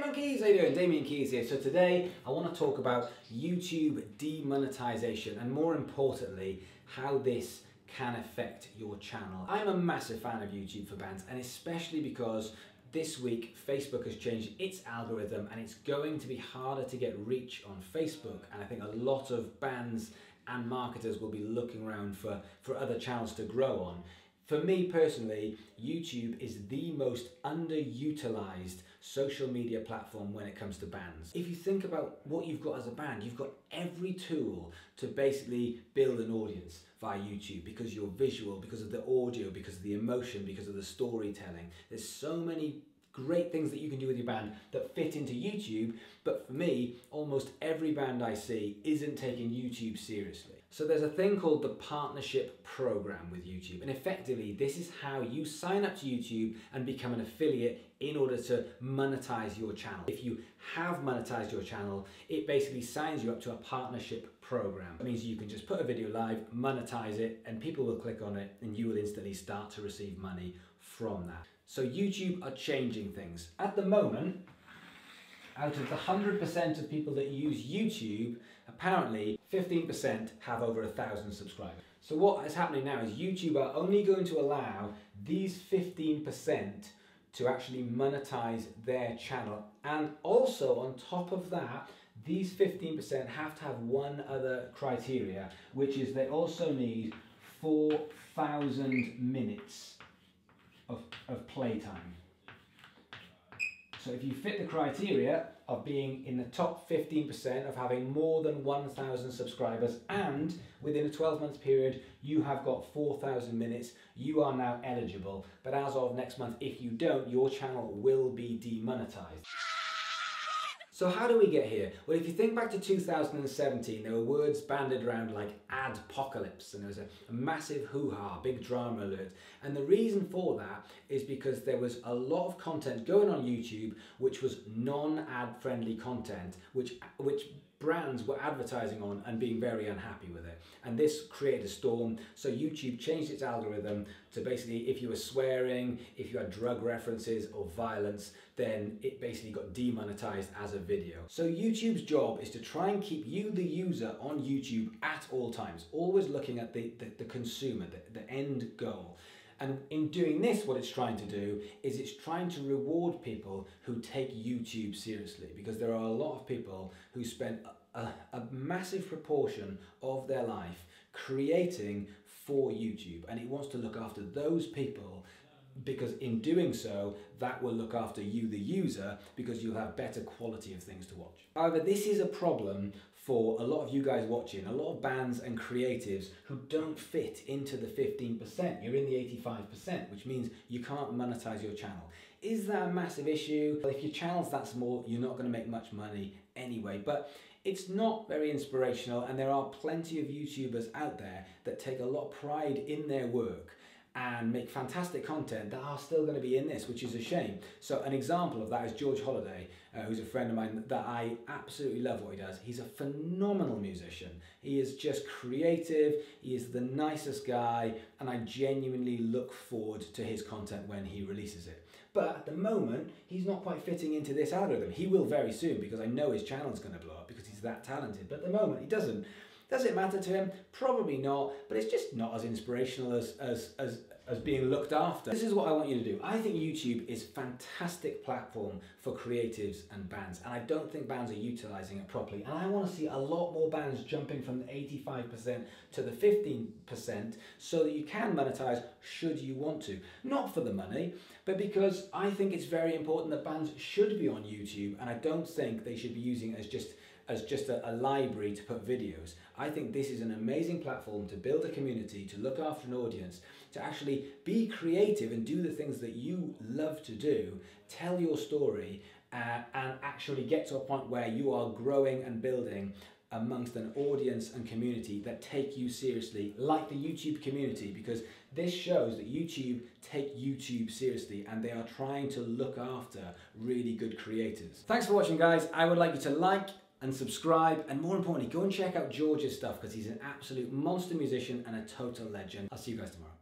Donkeys, how you doing? Damien Keys here. So today I want to talk about YouTube demonetization and more importantly how this can affect your channel. I'm a massive fan of YouTube for bands, and especially because this week Facebook has changed its algorithm and it's going to be harder to get reach on Facebook, and I think a lot of bands and marketers will be looking around for other channels to grow on. For me personally, YouTube is the most underutilized social media platform when it comes to bands. If you think about what you've got as a band, you've got every tool to basically build an audience via YouTube, because you're visual, because of the audio, because of the emotion, because of the storytelling. There's so many great things that you can do with your band that fit into YouTube, but for me, almost every band I see isn't taking YouTube seriously. So there's a thing called the partnership program with YouTube, and effectively this is how you sign up to YouTube and become an affiliate in order to monetize your channel. If you have monetized your channel, it basically signs you up to a partnership program. That means you can just put a video live, monetize it, and people will click on it and you will instantly start to receive money from that. So YouTube are changing things. At the moment, out of the 100% of people that use YouTube, apparently 15% have over 1,000 subscribers. So what is happening now is YouTube are only going to allow these 15% to actually monetize their channel. And also on top of that, these 15% have to have one other criteria, which is they also need 4,000 minutes of playtime. So if you fit the criteria of being in the top 15%, of having more than 1,000 subscribers, and within a 12-month period you have got 4,000 minutes, you are now eligible. But as of next month, if you don't, your channel will be demonetized. So how do we get here? Well, if you think back to 2017, there were words banded around like adpocalypse, and there was a massive hoo-ha, big drama alert. And the reason for that is because there was a lot of content going on YouTube which was non-ad friendly content, which brands were advertising on and being very unhappy with it. And this created a storm. So YouTube changed its algorithm to basically, if you were swearing, if you had drug references or violence, then it basically got demonetized as a video. So YouTube's job is to try and keep you, the user, on YouTube at all times, always looking at the consumer, the end goal. And in doing this, what it's trying to do is it's trying to reward people who take YouTube seriously, because there are a lot of people who spend a massive proportion of their life creating for YouTube, and it wants to look after those people, because in doing so, that will look after you, the user, because you'll have better quality of things to watch. However, this is a problem for a lot of you guys watching, a lot of bands and creatives who don't fit into the 15%. You're in the 85%, which means you can't monetize your channel. Is that a massive issue? Well, if your channel's that small, you're not going to make much money anyway, but it's not very inspirational, and there are plenty of YouTubers out there that take a lot of pride in their work and make fantastic content that are still going to be in this, which is a shame. So an example of that is George Holliday, who's a friend of mine that I absolutely love what he does. He's a phenomenal musician. He is just creative, he is the nicest guy, and I genuinely look forward to his content when he releases it. But at the moment, he's not quite fitting into this algorithm. He will very soon, because I know his channel's going to blow up because he's that talented. But at the moment, he doesn't. Does it matter to him? Probably not, but it's just not as inspirational as being looked after. This is what I want you to do. I think YouTube is a fantastic platform for creatives and bands, and I don't think bands are utilizing it properly. And I want to see a lot more bands jumping from the 85% to the 15% so that you can monetize should you want to. Not for the money, but because I think it's very important that bands should be on YouTube, and I don't think they should be using it as just a library to put videos. I think this is an amazing platform to build a community, to look after an audience, to actually be creative and do the things that you love to do, tell your story, and actually get to a point where you are growing and building amongst an audience and community that take you seriously, like the YouTube community, because this shows that YouTube take YouTube seriously and they are trying to look after really good creators. Thanks for watching, guys. I would like you to like and subscribe, and more importantly, go and check out George's stuff, because he's an absolute monster musician and a total legend. I'll see you guys tomorrow.